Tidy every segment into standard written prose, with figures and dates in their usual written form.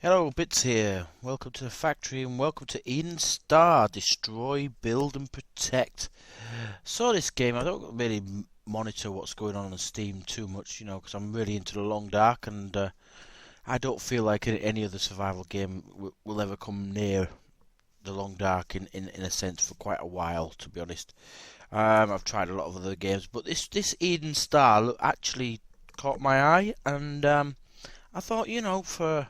Hello, Bittz here. Welcome to the factory and welcome to Eden Star. Destroy, build and protect. Saw this game. I don't really monitor what's going on Steam too much, because I'm really into the long dark and I don't feel like any other survival game will ever come near the long dark in a sense for quite a while, to be honest. I've tried a lot of other games, but this Eden Star actually caught my eye and I thought, for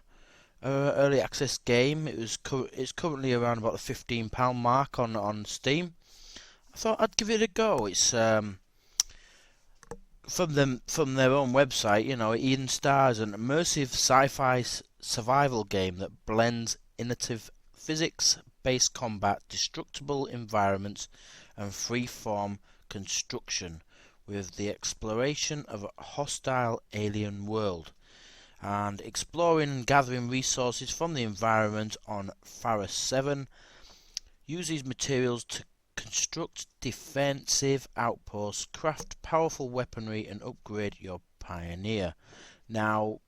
early access game. It's currently around about the £15 mark on Steam. I thought I'd give it a go. It's from their own website. Eden Star is an immersive sci-fi survival game that blends innovative physics-based combat, destructible environments, and free-form construction with the exploration of a hostile alien world and exploring and gathering resources from the environment on Pharus 7. Use these materials to construct defensive outposts, craft powerful weaponry, and upgrade your pioneer. Now,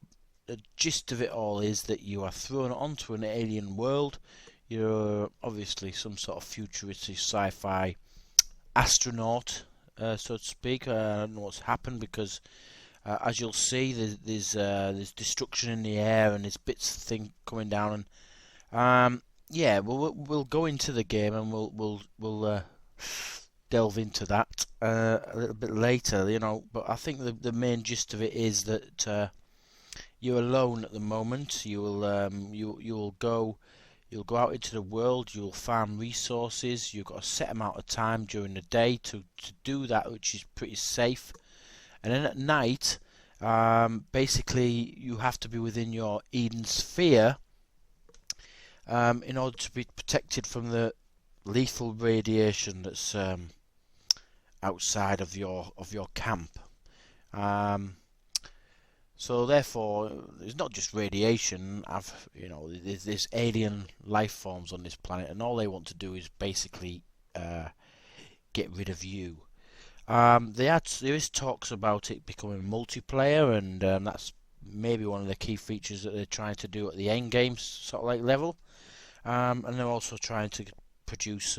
the gist of it all is that you are thrown onto an alien world. You're obviously some sort of futuristic sci-fi astronaut, so to speak. I don't know what's happened because as you'll see, there's destruction in the air and there's bits of thing coming down. And yeah, we'll go into the game and we'll delve into that a little bit later. But I think the main gist of it is that you're alone at the moment. You'll go out into the world. You'll farm resources. You've got a set amount of time during the day to do that, which is pretty safe. And then at night, basically, you have to be within your Eden sphere in order to be protected from the lethal radiation that's outside of your camp. So therefore, it's not just radiation. There's alien life forms on this planet, and all they want to do is basically get rid of you. There is talks about it becoming multiplayer, and that's maybe one of the key features that they're trying to do at the end game sort of like level. And they're also trying to produce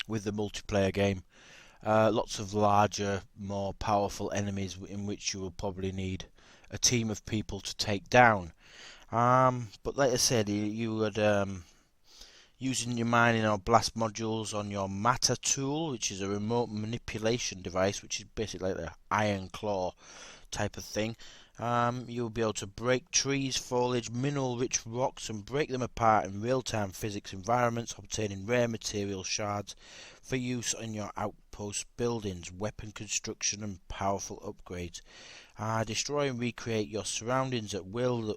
with the multiplayer game lots of larger, more powerful enemies in which you will probably need a team of people to take down. But like I said, you would using your mining or blast modules on your matter tool, which is a remote manipulation device, which is basically like the iron claw type of thing. You'll be able to break trees, foliage, mineral-rich rocks and break them apart in real-time physics environments, obtaining rare material shards for use in your outpost buildings, weapon construction and powerful upgrades. Destroy and recreate your surroundings at will.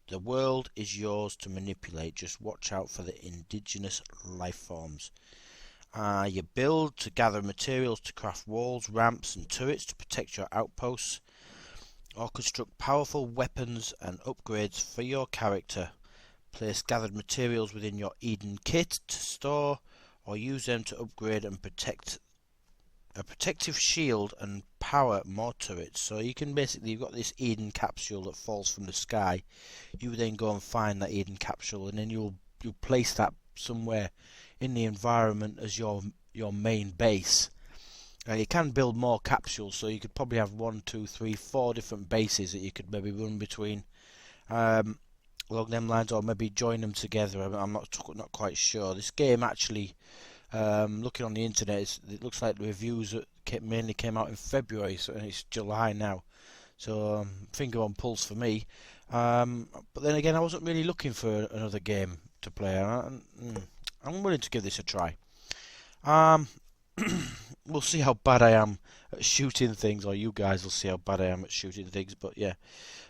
The world is yours to manipulate. Just watch out for the indigenous life forms. You build to gather materials to craft walls, ramps and turrets to protect your outposts, or construct powerful weapons and upgrades for your character. Place gathered materials within your Eden kit to store, or use them to upgrade and protect a protective shield and power more turrets. So you can basically, you've got this Eden capsule that falls from the sky. You then go and find that Eden capsule, and then you'll place that somewhere in the environment as your main base. You can build more capsules, so you could probably have 1, 2, 3, 4 different bases that you could maybe run between along them lines, or maybe join them together. I'm not quite sure. This game actually, looking on the internet, it looks like the reviews mainly came out in February, so it's July now. So finger on pulse for me. But then again, I wasn't really looking for another game to play. I'm willing to give this a try. We'll see how bad I am at shooting things, or you guys will see how bad I am at shooting things. But yeah,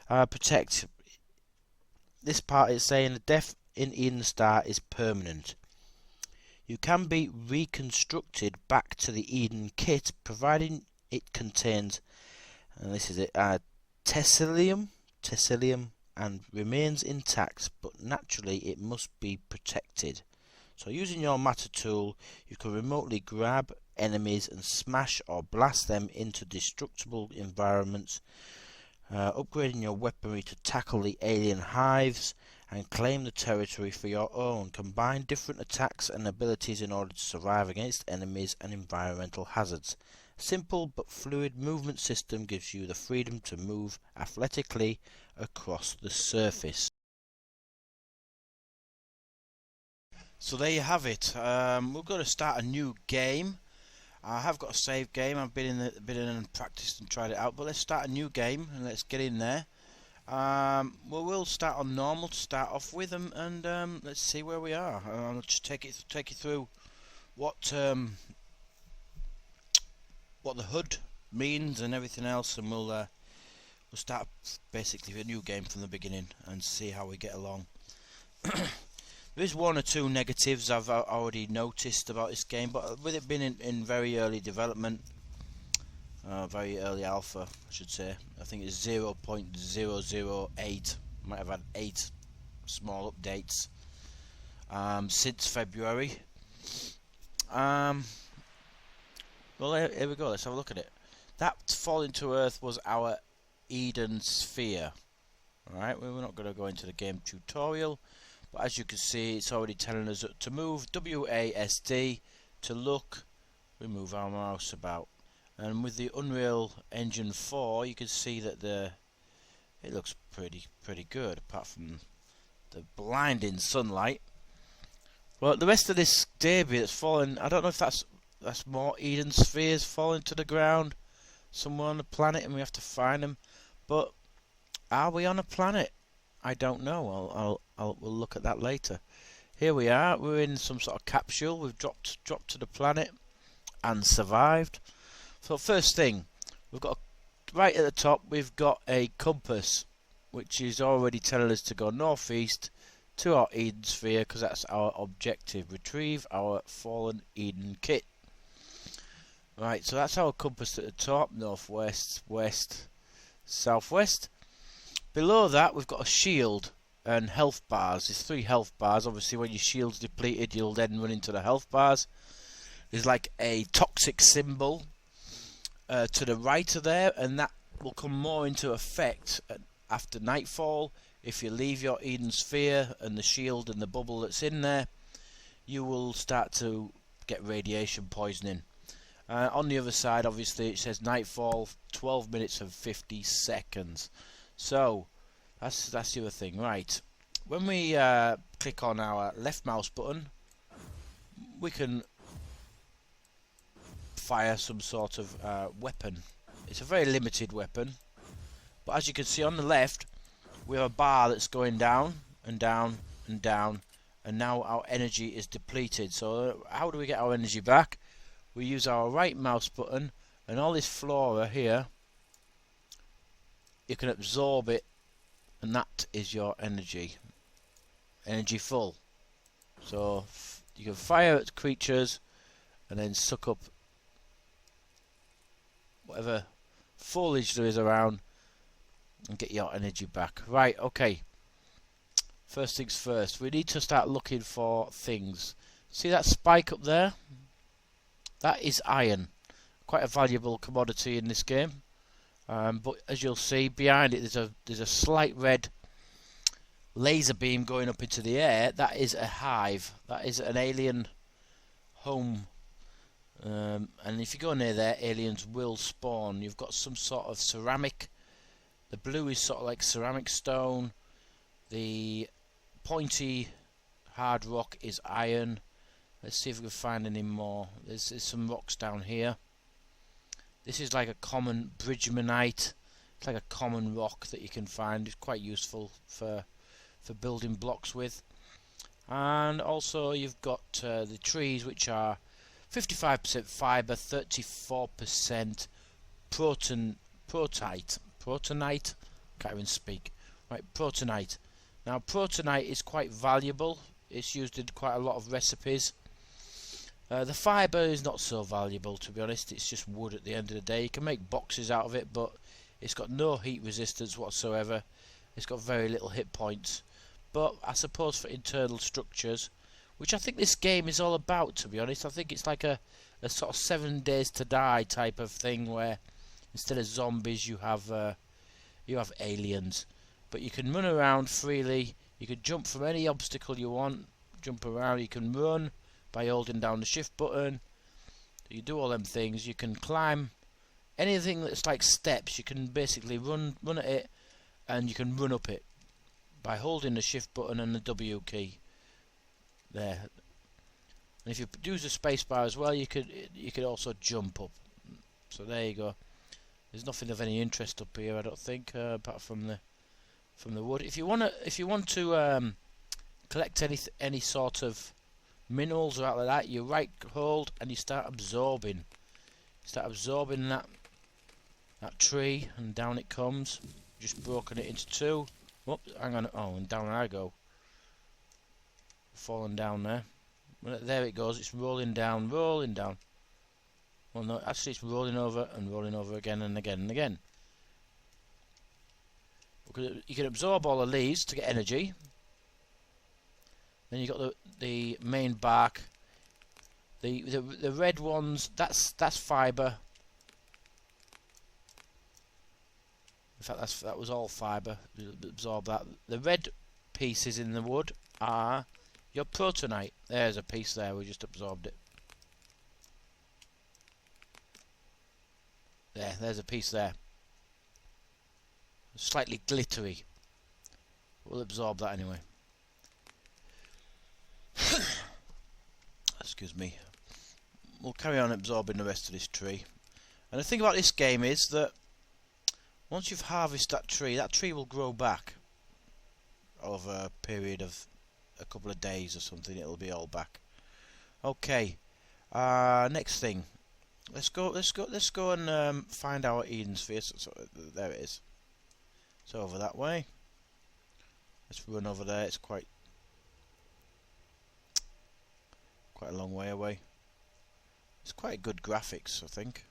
protect. This part is saying the death in Eden Star is permanent. You can be reconstructed back to the Eden kit, providing it contains, and this is it, tessilium, and remains intact, but naturally it must be protected. So using your matter tool, you can remotely grab enemies and smash or blast them into destructible environments. upgrading your weaponry to tackle the alien hives and claim the territory for your own. Combine different attacks and abilities in order to survive against enemies and environmental hazards. Simple but fluid movement system gives you the freedom to move athletically across the surface. So there you have it. We're going to start a new game. I have got a save game. I've been in and practiced and tried it out. But let's start a new game and let's get in there. We'll start on normal to start off with, and let's see where we are. I'll just take you through what the HUD means and everything else, and we'll start basically a new game from the beginning and see how we get along. There is one or two negatives I've already noticed about this game, but with it being in very early development, very early alpha, I should say. I think it's 0.008. Might have had 8 small updates since February. Well, here we go. Let's have a look at it. That falling to Earth was our Eden sphere. Alright, we're not going to go into the game tutorial, but as you can see, it's already telling us to move WASD to look. We move our mouse about. And with the Unreal Engine 4, you can see that it looks pretty good, apart from the blinding sunlight. Well, the rest of this debris that's fallen, I don't know if that's more Eden spheres falling to the ground somewhere on the planet, and we have to find them. But are we on a planet? I don't know. We'll look at that later. Here we are. We're in some sort of capsule. We've dropped to the planet and survived. So first thing, we've got right at the top, we've got a compass, which is already telling us to go northeast to our Eden sphere, because that's our objective. Retrieve our fallen Eden kit. Right, so that's our compass at the top, northwest, west, southwest. Below that, we've got a shield and health bars. There's 3 health bars. Obviously, when your shield's depleted, you'll then run into the health bars. There's like a toxic symbol to the right of there, and that will come more into effect after nightfall. If you leave your Eden sphere and the shield and the bubble that's in there, you will start to get radiation poisoning. On the other side, obviously, it says nightfall, 12 minutes and 50 seconds. So that's the other thing. Right, when we click on our left mouse button, we can fire some sort of weapon. It's a very limited weapon, but as you can see on the left, we have a bar that's going down and down and down, and now our energy is depleted. So how do we get our energy back? We use our right mouse button, and all this flora here, you can absorb it, and that is your energy full. So you can fire at creatures and then suck up whatever foliage there is around and get your energy back. Right, okay, first things first, we need to start looking for things. See that spike up there? That is iron, quite a valuable commodity in this game. But as you'll see, behind it there's a slight red laser beam going up into the air. That is a hive. That is an alien home. And if you go near there, aliens will spawn. You've got some sort of ceramic. The blue is sort of like ceramic stone. The pointy hard rock is iron. Let's see if we can find any more. There's some rocks down here. This is like a common bridgemanite. It's like a common rock that you can find. It's quite useful for building blocks with. And also you've got the trees, which are 55% fibre, 34% protonite. Can't even speak. Right, protonite. Now protonite is quite valuable. It's used in quite a lot of recipes. The fibre is not so valuable, to be honest. It's just wood at the end of the day. You can make boxes out of it, but it's got no heat resistance whatsoever. It's got very little hit points. But I suppose for internal structures, which I think this game is all about, to be honest. I think it's like a sort of 7 days to die type of thing, where instead of zombies you have you have aliens. But you can run around freely. You can jump from any obstacle you want. Jump around. You can run by holding down the shift button. You do all them things. You can climb anything that's like steps. You can basically run at it, and you can run up it by holding the shift button and the W key. There. And if you use the spacebar as well, you could also jump up. So there you go. There's nothing of any interest up here, I don't think, apart from the wood. If you want to collect any sort of minerals or out like that, you right hold and you start absorbing. That tree, and down it comes. Just broken it into two. Whoops, hang on. Oh, and down I go. Falling down there. Well, there it goes. It's rolling down. Well, no, actually it's rolling over and rolling over again and again and again. You can absorb all the leaves to get energy. Then you got the main bark. The red ones, that's fibre. In fact, that was all fibre. Absorb that. The red pieces in the wood are your protonite. There's a piece there. We just absorbed it. There's a piece there. Slightly glittery. We'll absorb that anyway. Excuse me. We'll carry on absorbing the rest of this tree. And the thing about this game is that once you've harvested that tree will grow back over a period of a couple of days or something. It'll be all back. Okay. Next thing. Let's go and find our Eden sphere. So there it is. It's over that way. Let's run over there. It's quite a long way away. It's quite good graphics, I think.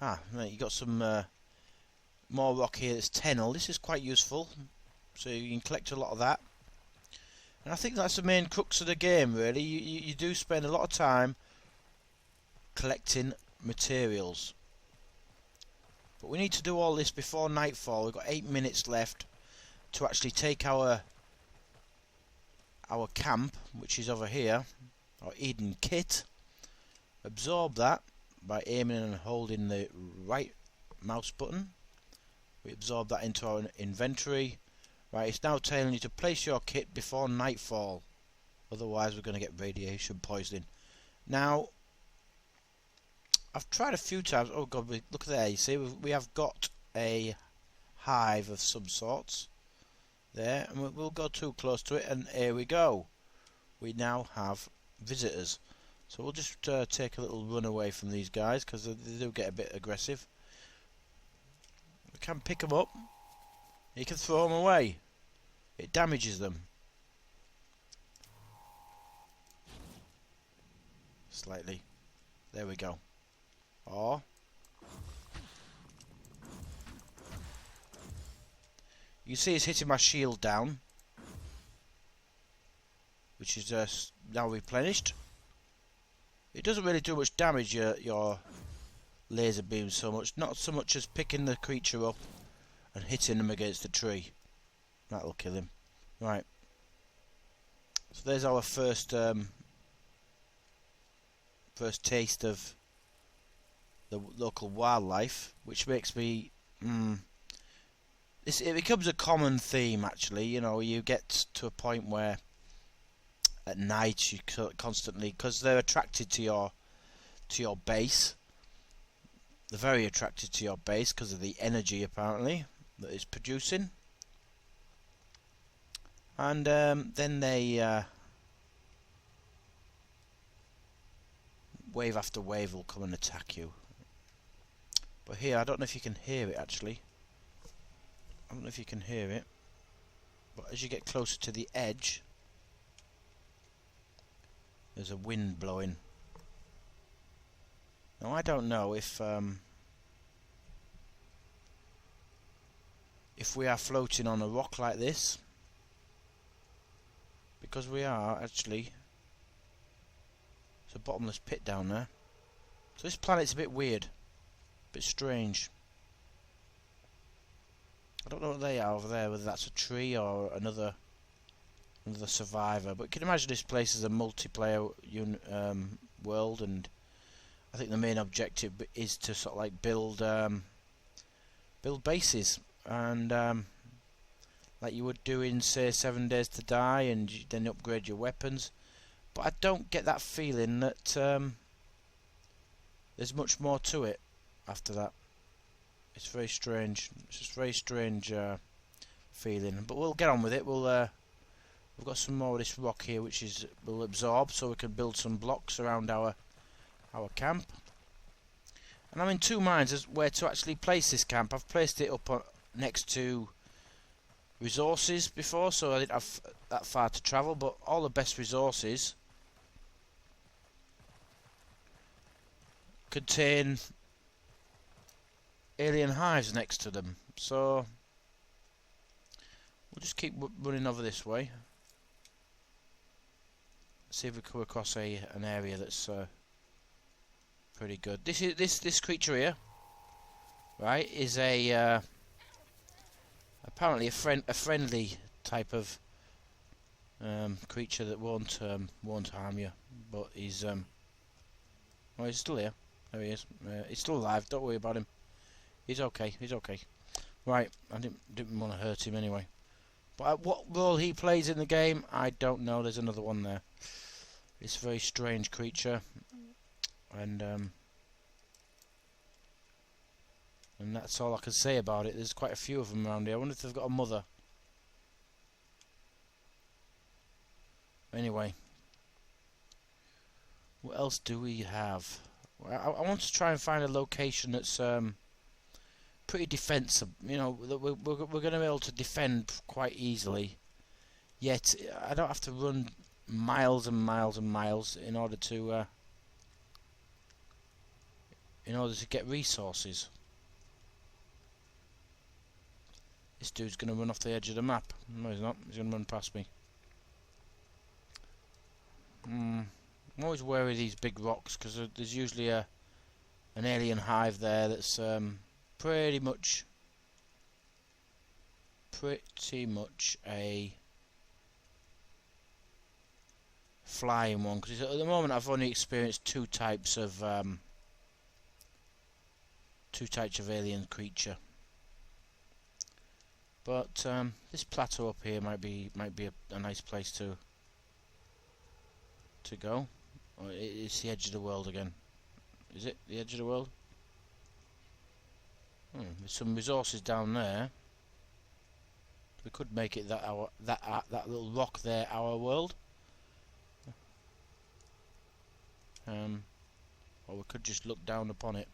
You got some more rock here. There's Tennel. This is quite useful. So you can collect a lot of that. And I think that's the main crux of the game, really. You do spend a lot of time collecting materials. But we need to do all this before nightfall. We've got 8 minutes left to actually take our camp, which is over here, our Eden kit. Absorb that by aiming and holding the right mouse button. We absorb that into our inventory. Right, it's now telling you to place your kit before nightfall. Otherwise we're going to get radiation poisoning. Now, I've tried a few times. Oh god, look there, you see, we have got a hive of some sorts there, and we'll go too close to it, and here we go. We now have visitors. So we'll just take a little run away from these guys, because they do get a bit aggressive. We can pick them up. You can throw them away. It damages them slightly. There we go. Or you see it's hitting my shield down, which is now replenished. It doesn't really do much damage, your laser beam, so much. Not so much as picking the creature up and hitting them against the tree. That'll kill him. Right. So there's our first taste of the local wildlife, which makes me it becomes a common theme, actually. You know, you get to a point where at night you constantly, because they're attracted to your base. They're very attracted to your base because of the energy, apparently, that it's producing. And then they wave after wave will come and attack you. But here, I don't know if you can hear it, actually. I don't know if you can hear it. But as you get closer to the edge, there's a wind blowing. Now, I don't know if we are floating on a rock like this, because we are, actually. It's a bottomless pit down there. So this planet's a bit weird, a bit strange. I don't know what they are over there, whether that's a tree or another survivor. But you can imagine this place is a multiplayer world, and I think the main objective is to sort of like build bases, and like you would do in, say, 7 Days to Die, and you then upgrade your weapons. But I don't get that feeling that there's much more to it after that. It's very strange. It's just very strange feeling. But we'll get on with it. We've got some more of this rock here, which will absorb, so we can build some blocks around our camp. And I'm in two minds as where to actually place this camp. I've placed it up next to resources before, so I didn't have that far to travel. But all the best resources contain alien hives next to them, so we'll just keep running over this way. See if we come across an area that's pretty good. This creature here, right, is apparently a friendly type of creature that won't harm you, but he's oh, he's still here. There he is. He's still alive. Don't worry about him. He's okay. He's okay. Right. I didn't want to hurt him anyway. But what role he plays in the game, I don't know. There's another one there. It's a very strange creature, and that's all I can say about it. There's quite a few of them around here. I wonder if they've got a mother. Anyway, what else do we have? I want to try and find a location that's pretty defensive. You know, that we're going to be able to defend quite easily. Yet I don't have to run miles and miles and miles in order to get resources. This dude's going to run off the edge of the map. No, he's not. He's going to run past me. I'm always wary of these big rocks, because there's usually an alien hive there that's pretty much a flying one. Because at the moment I've only experienced two types of alien creature. But this plateau up here might be a nice place to go. Oh, it's the edge of the world again. Is it the edge of the world? There's some resources down there. We could make it that little rock there our world. Or we could just look down upon it.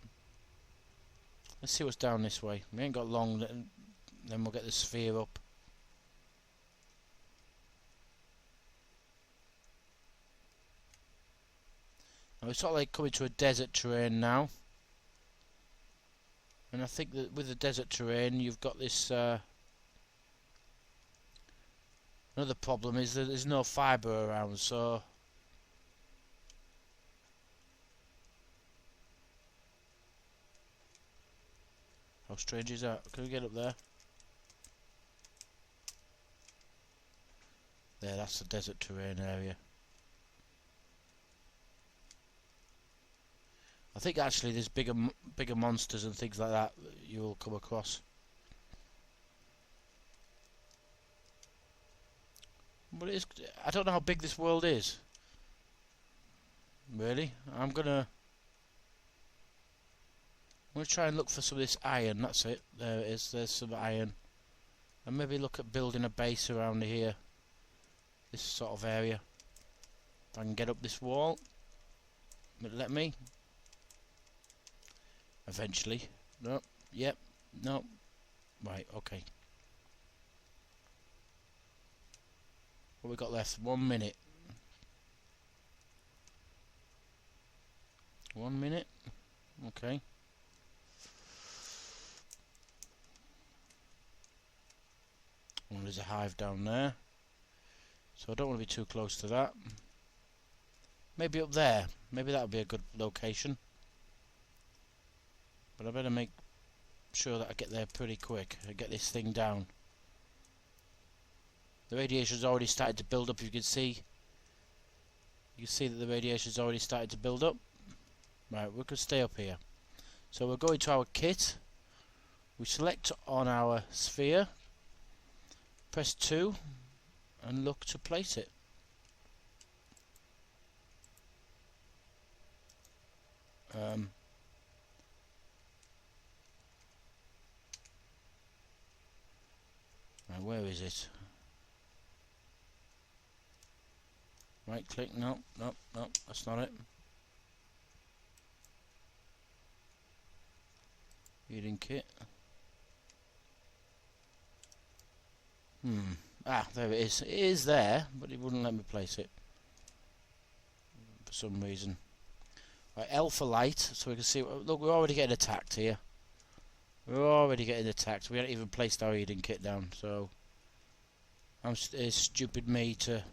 Let's see what's down this way. We ain't got long, then we'll get the sphere up. Now it's sort of like coming to a desert terrain now. And I think that with the desert terrain you've got this another problem is that there's no fibre around, so how strange is that? Can we get up there? There, that's the desert terrain area. I think actually there's bigger monsters and things like that you will come across. But I don't know how big this world is. Really? I'm gonna try and look for some of this iron. That's it. There it is. There's some iron. And maybe look at building a base around here. This sort of area. If I can get up this wall. Will it let me? Eventually. No. Yep. No. Right. Okay. What we got left? 1 minute. 1 minute. Okay. Oh, there's a hive down there. So I don't want to be too close to that. Maybe up there. Maybe that would be a good location. But I better make sure that I get there pretty quick and get this thing down. The radiation's already started to build up. You can see that the radiation's already started to build up. Right, we can stay up here. So we'll go into our kit. We select on our sphere, press 2 and look to place it. Right, where is it? Right click, no, that's not it. Heating kit. There it is. It is there, but it wouldn't let me place it for some reason. Right, L for light, so we can see. Look, we're already getting attacked here. We're already getting attacked. We haven't even placed our heating kit down, so it's stupid me to.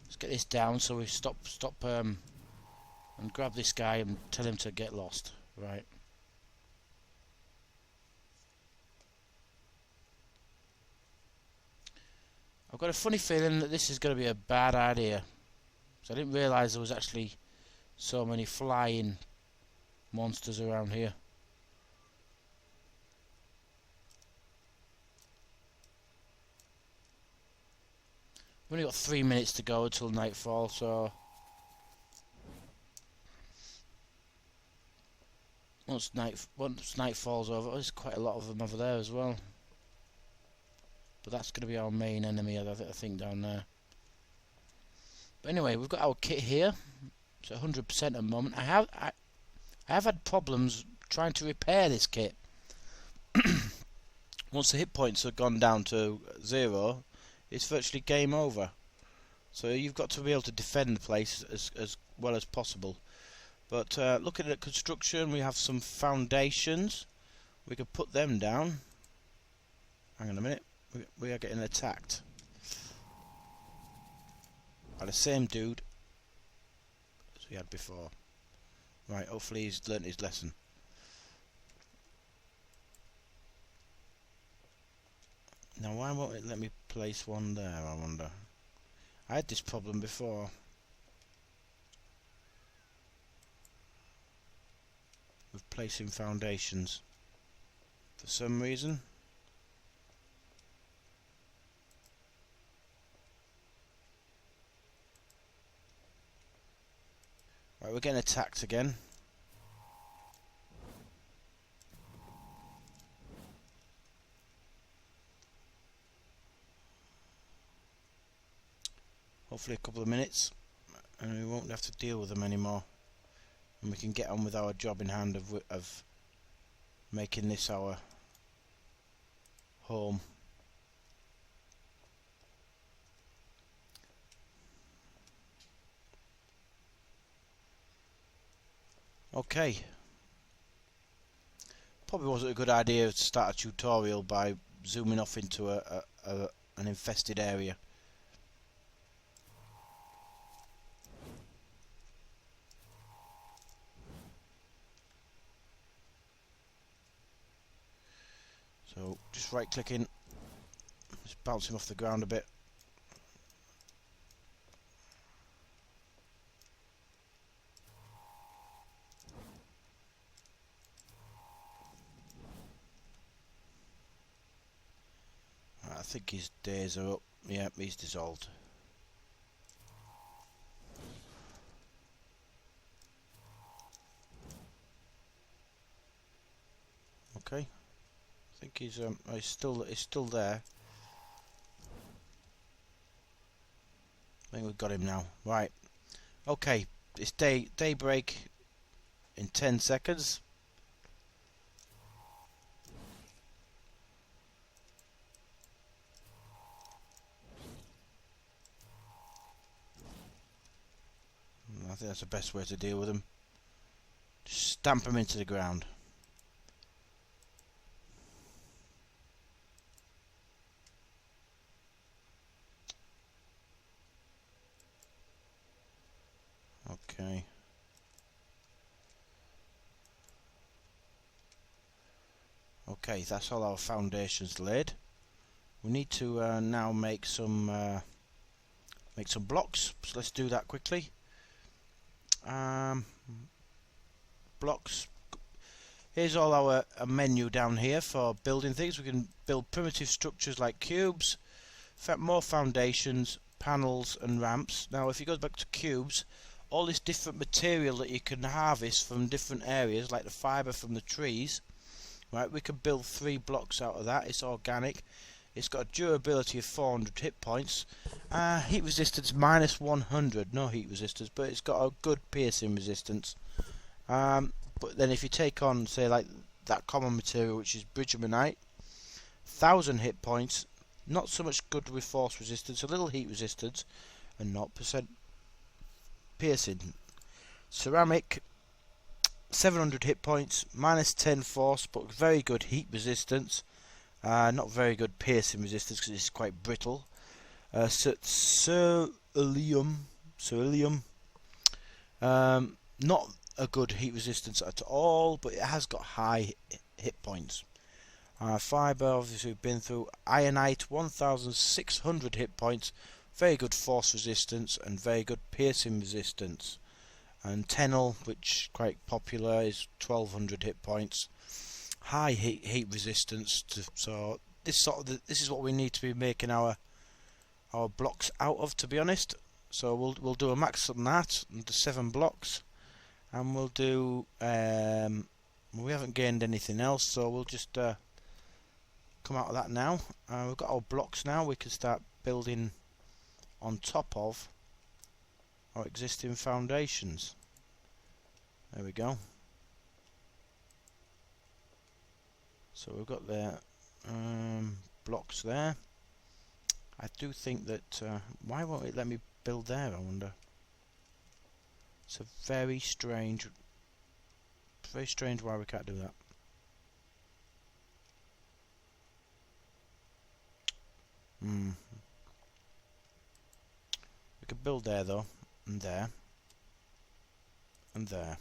Let's get this down so we stop and grab this guy and tell him to get lost. Right. I've got a funny feeling that this is going to be a bad idea. So I didn't realise there was actually so many flying monsters around here. We've only got 3 minutes to go until nightfall, so once nightfall's over, there's quite a lot of them over there as well. But that's going to be our main enemy, I think, down there. But anyway, we've got our kit here. It's 100% at the moment. I have had problems trying to repair this kit. Once the hit points have gone down to 0, it's virtually game over. So you've got to be able to defend the place as well as possible. But looking at construction, we have some foundations. We could put them down. Hang on a minute. We are getting attacked by the same dude as we had before. Right, hopefully he's learnt his lesson. Now why won't it let me place one there, I wonder? I had this problem before. With placing foundations. For some reason. Right, we're getting attacked again. Hopefully a couple of minutes and we won't have to deal with them anymore. And we can get on with our job in hand of making this our home. Okay. Probably wasn't a good idea to start a tutorial by zooming off into an infested area. So just right clicking, just bounce him off the ground a bit. I think his days are up. Yeah, he's dissolved. Okay. I think he's still there. I think we've got him now. Right. Okay. It's daybreak in 10 seconds. I think that's the best way to deal with them. Just stamp them into the ground. Okay. Okay, that's all our foundations laid. We need to now make some blocks. So let's do that quickly. Blocks. Here's all our menu down here for building things. We can build primitive structures like cubes, more foundations, panels and ramps. Now if you go back to cubes, all this different material that you can harvest from different areas, like the fibre from the trees, right, we can build 3 blocks out of that. It's organic. It's got a durability of 400 hit points, heat resistance minus 100, no heat resistance, but it's got a good piercing resistance. But then if you take on, say, like that common material, which is bridgemanite, 1000 hit points, not so much good with force resistance, a little heat resistance, and 0% piercing. Ceramic, 700 hit points, minus 10 force, but very good heat resistance. Not very good piercing resistance because it's quite brittle. Ceruleum, not a good heat resistance at all, but it has got high hit points. Fibre, obviously we've been through. Ironite, 1600 hit points, very good force resistance and very good piercing resistance. And Tennel, which is quite popular, is 1200 hit points, high heat resistance. So this is what we need to be making our blocks out of, to be honest. So we'll do a max on that, and the 7 blocks, and we'll do. We haven't gained anything else, so we'll just come out of that now. We've got our blocks now. We can start building on top of our existing foundations. There we go. So we've got the blocks there. I do think that why won't it let me build there, I wonder? It's a very strange why we can't do that. We could build there though, and there, and there.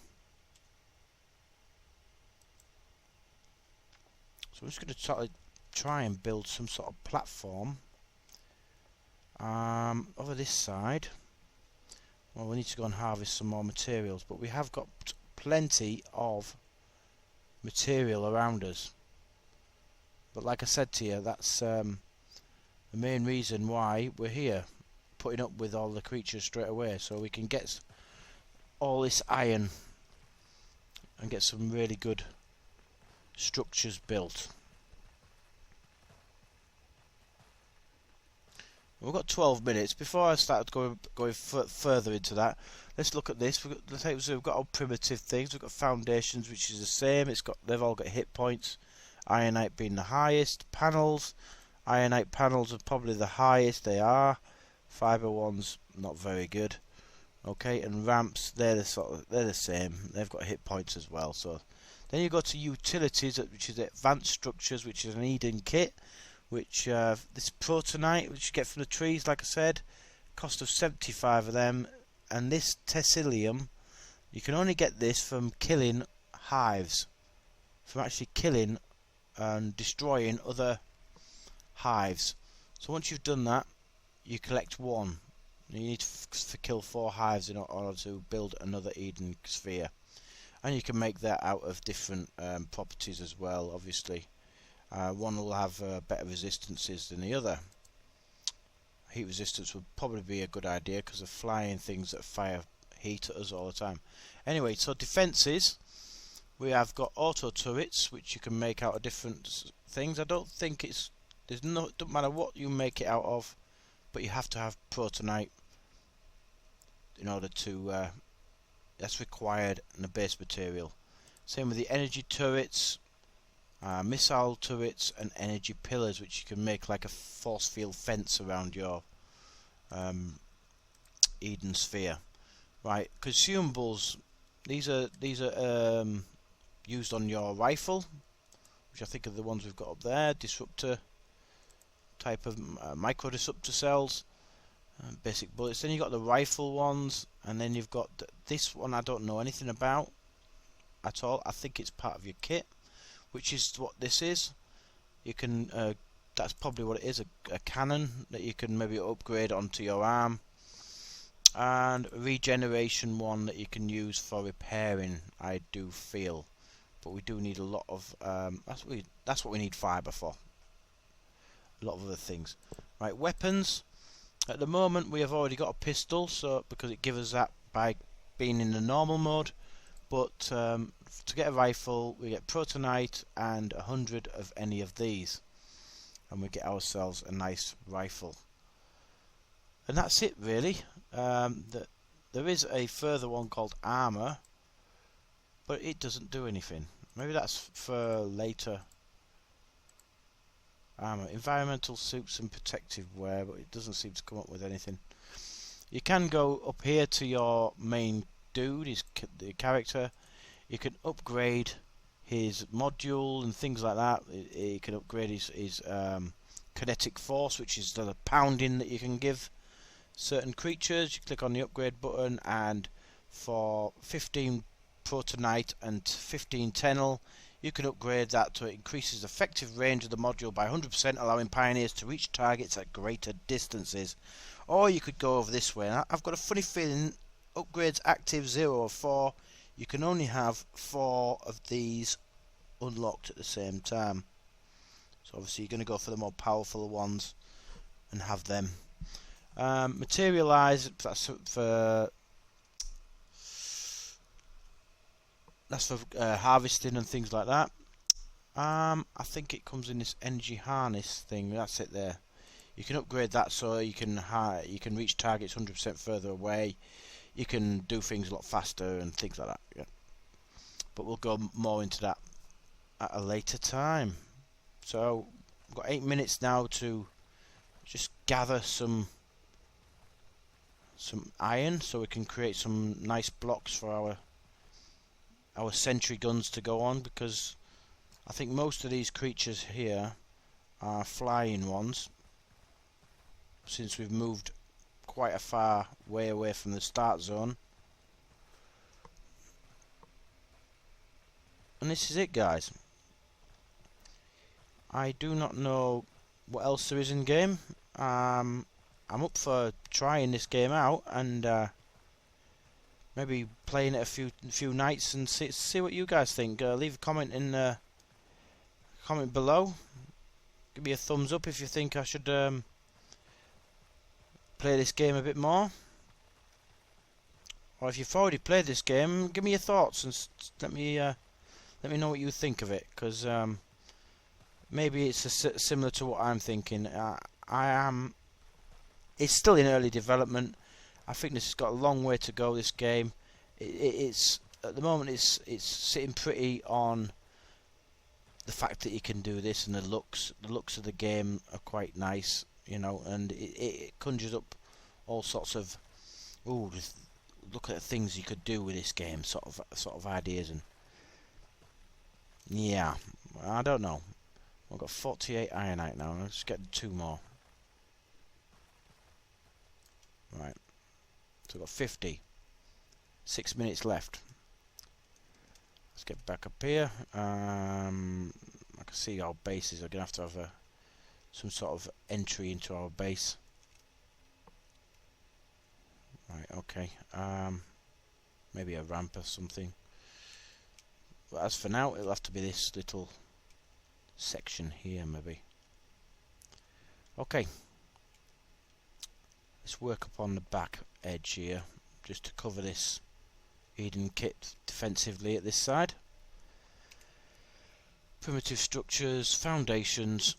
So I'm just going to try and build some sort of platform over this side. Well, we need to go and harvest some more materials, but we have got plenty of material around us. But like I said to you, that's the main reason why we're here, putting up with all the creatures straight away, so we can get all this iron and get some really good structures built. We've got 12 minutes. Before I start going further into that, let's look at this. We've got all primitive things. We've got foundations, which is the same. They've all got hit points. Ironite being the highest. Panels, ironite panels are probably the highest. They are. Fibre ones not very good. Okay, and ramps, they're the same. They've got hit points as well. So then you go to utilities, which is advanced structures, which is an Eden kit. Which this protonite, which you get from the trees, like I said, cost of 75 of them, and this tessilium, you can only get this from killing hives, from actually killing and destroying other hives. So once you've done that, you collect 1. You need to kill 4 hives in order to build another Eden sphere, and you can make that out of different properties as well, obviously. One will have better resistances than the other. Heat resistance would probably be a good idea because of flying things that fire heat at us all the time. Anyway, so defences, we have got auto turrets, which you can make out of different things. I don't think it doesn't matter what you make it out of, but you have to have protonite in order to. That's required in the base material. Same with the energy turrets. Missile turrets and energy pillars, which you can make like a force field fence around your Eden sphere. Right, consumables. These are used on your rifle, which I think are the ones we've got up there. Disruptor type of micro disruptor cells, basic bullets. Then you've got the rifle ones, and then you've got this one. I don't know anything about at all. I think it's part of your kit, which is what this is. You can that's probably what it is, a cannon that you can maybe upgrade onto your arm, and regeneration one that you can use for repairing, I do feel. But we do need a lot of that's what we need fibre for. A lot of other things. Right, weapons. At the moment we have already got a pistol, so because it gives us that by being in the normal mode. But to get a rifle we get protonite and 100 of any of these, and we get ourselves a nice rifle. And that's it really. There is a further one called armor, but it doesn't do anything. Maybe that's for later. Armor, environmental suits and protective wear, but it doesn't seem to come up with anything. You can go up here to your main dude, the character. You can upgrade his module and things like that. You can upgrade his kinetic force, which is the pounding that you can give certain creatures. You click on the upgrade button, and for 15 protonite and 15 tenel, you can upgrade that to it increases effective range of the module by 100%, allowing pioneers to reach targets at greater distances. Or you could go over this way. And I've got a funny feeling upgrades active 0 or 4. You can only have 4 of these unlocked at the same time. So obviously you're going to go for the more powerful ones and have them. Materialize, that's for harvesting and things like that. I think it comes in this energy harness thing. That's it there. You can upgrade that so you can reach targets 100% further away. You can do things a lot faster and things like that. Yeah. But we'll go more into that at a later time. So we've got 8 minutes now to just gather some iron so we can create some nice blocks for our sentry guns to go on, because I think most of these creatures here are flying ones, since we've moved quite a far way away from the start zone. And this is it, guys. I do not know what else there is in game. I'm up for trying this game out and maybe playing it a few nights and see what you guys think. Leave a comment in comment below. Give me a thumbs up if you think I should play this game a bit more. Or if you've already played this game, give me your thoughts and let me know what you think of it, because maybe it's similar to what I'm thinking. It's still in early development. I think this has got a long way to go. This game, it's at the moment it's sitting pretty on the fact that you can do this, and the looks of the game are quite nice, you know, and it conjures up all sorts of just look at the things you could do with this game, sort of ideas. And yeah, I don't know. I've got 48 ironite now. Let's get 2 more. Right. So we've got 50. 6 minutes left. Let's get back up here. I can see our bases are going to have some sort of entry into our base. Right, okay. Maybe a ramp or something. But as for now, it'll have to be this little section here, maybe. Okay. Let's work up on the back edge here, just to cover this Eden kit defensively at this side. Primitive structures, foundations,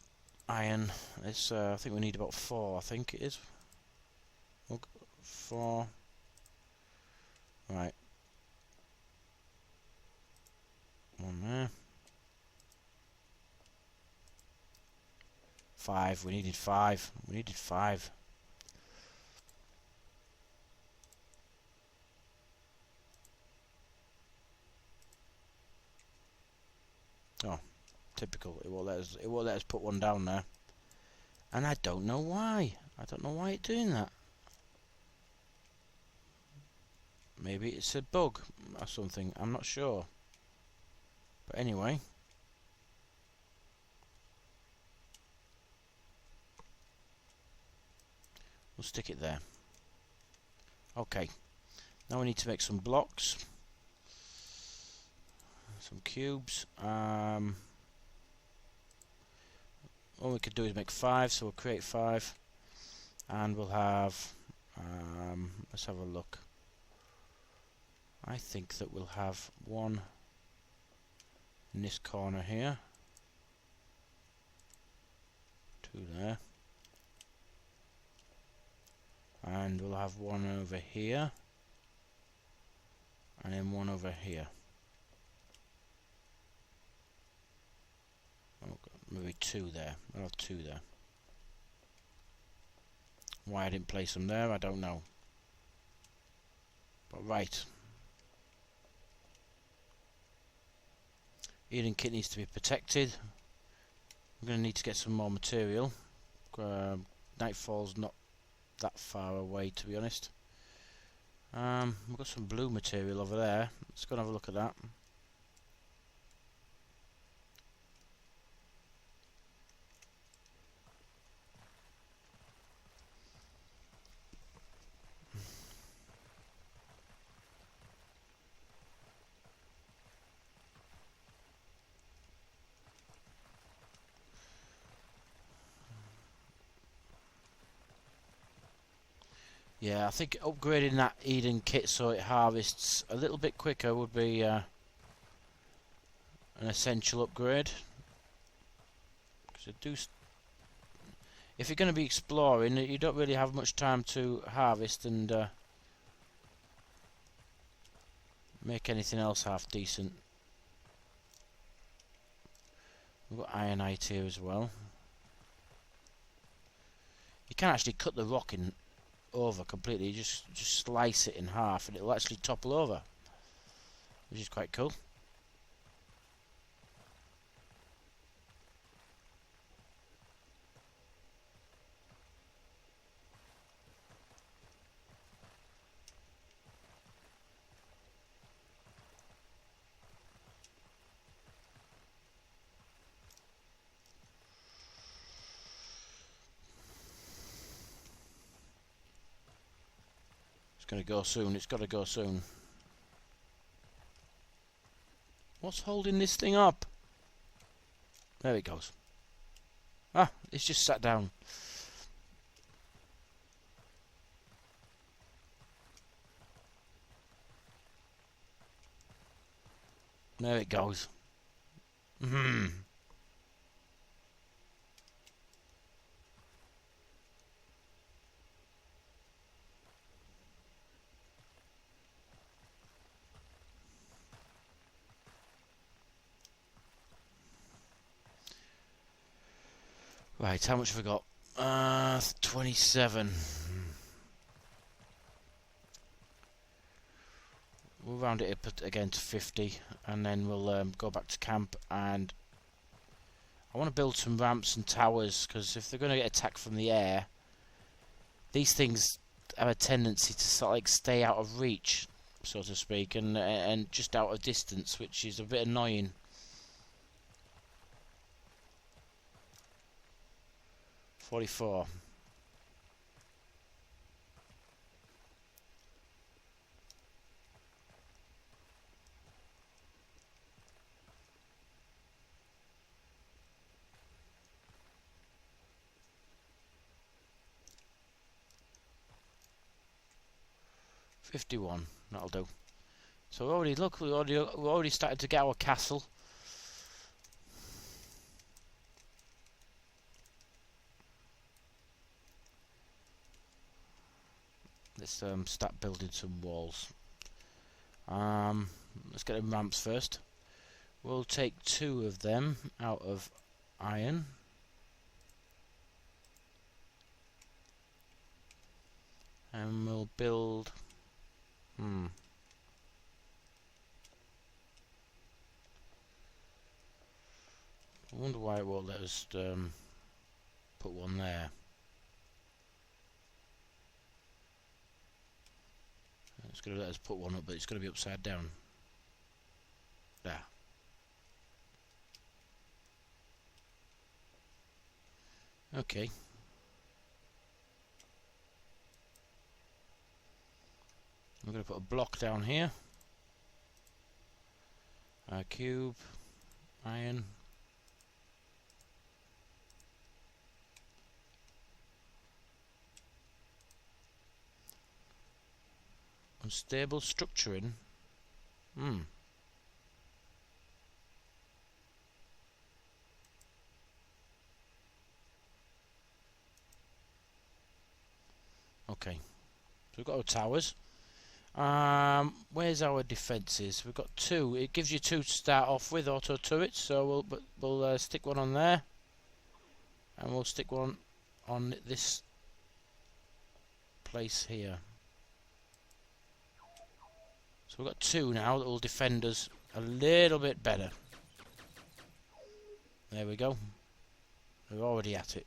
iron. It's I think we need about 4. I think it is. 4. Right. 1 there. 5. We needed 5. We needed 5. Oh, typical. It won't let us put one down there. And I don't know why. I don't know why it's doing that. Maybe it's a bug or something. I'm not sure. But anyway. We'll stick it there. Okay. Now we need to make some blocks. Some cubes. All we could do is make 5, so we'll create 5. And we'll have... let's have a look. I think that we'll have one in this corner here. 2 there. And we'll have one over here. And then one over here. Oh, maybe 2 there. I'll have 2 there. Why I didn't place them there, I don't know. But right. Eden kit needs to be protected. We're going to need to get some more material. Nightfall's not that far away, to be honest. We've got some blue material over there. Let's go and have a look at that. Yeah, I think upgrading that Eden kit so it harvests a little bit quicker would be an essential upgrade. Because if you're going to be exploring, you don't really have much time to harvest and make anything else half decent. We've got ironite here as well. You can actually cut the rock in over completely. You just slice it in half and it'll actually topple over, which is quite cool. It's going to go soon. It's got to go soon. What's holding this thing up? There it goes. Ah, it's just sat down. There it goes. Hmm. Right, how much have we got? 27. We'll round it up again to 50, and then we'll go back to camp. And I want to build some ramps and towers, because if they're going to get attacked from the air, these things have a tendency to sort of like stay out of reach, so to speak, and just out of distance, which is a bit annoying. 44. $51. That'll do. So we already started to get our castle. Let's start building some walls. Let's get the ramps first. We'll take 2 of them out of iron. And we'll build... I wonder why it won't let us put one there. It's going to let us put one up, but it's going to be upside down. There. Okay. We're going to put a block down here. Cube, iron. Unstable structuring. Okay. So we've got our towers. Where's our defences? We've got 2. It gives you 2 to start off with, auto turrets. So we'll stick one on there, and we'll stick one on this place here. So we've got 2 now that will defend us a little bit better. There we go. We're already at it.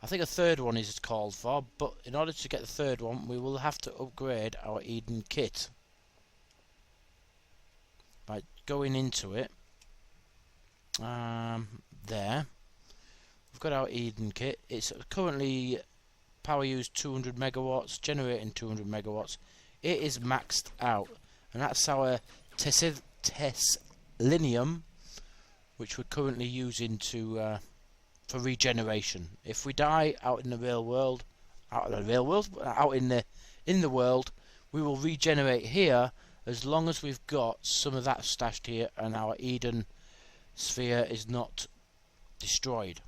I think a 3rd one is called for, but in order to get the 3rd one, we will have to upgrade our Eden kit by going into it. There, we've got our Eden kit. It's currently power used 200 megawatts, generating 200 megawatts. It is maxed out, and that's our Tesselinium, which we're currently using to for regeneration. If we die out in the real world, out in the world, we will regenerate here as long as we've got some of that stashed here and our Eden sphere is not destroyed.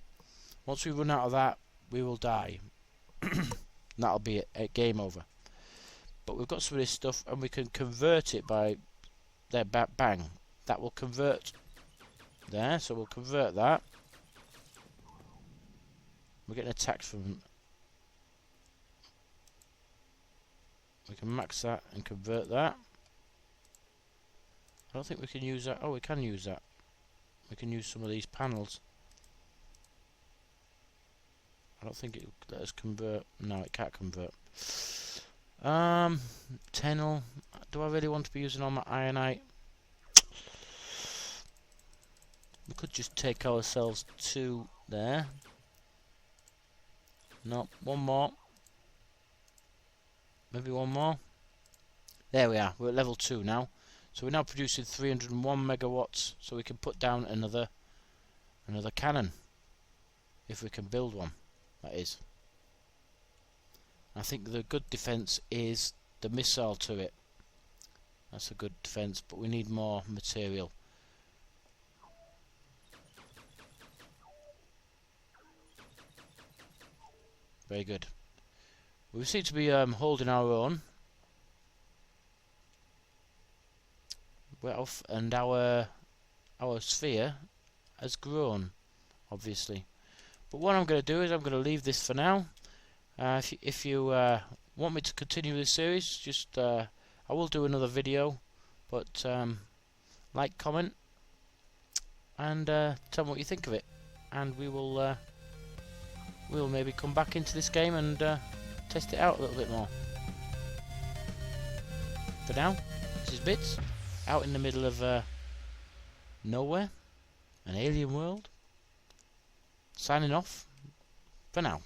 Once we run out of that, we will die. That'll be it, game over. But we've got some of this stuff, and we can convert it by there. Bang, that will convert there. So we'll convert that. We're getting attacked from. We can max that and convert that. I don't think we can use that. Oh, we can use that. We can use some of these panels. I don't think it will let us convert. No, it can't convert. Tennel. Do I really want to be using all my ironite? We could just take ourselves 2 there. No, 1 more. Maybe 1 more. There we are. We're at level 2 now. So we're now producing 301 megawatts. So we can put down another cannon, if we can build one. That is. I think the good defense is the missile turret. That's a good defense, but we need more material. Very good. We seem to be holding our own. Well, and our sphere has grown, obviously. But what I'm going to do is I'm going to leave this for now. If you want me to continue this series, just I will do another video. But like, comment, and tell me what you think of it, and we'll maybe come back into this game and test it out a little bit more. For now, this is Bittz, out in the middle of nowhere, an alien world, signing off for now.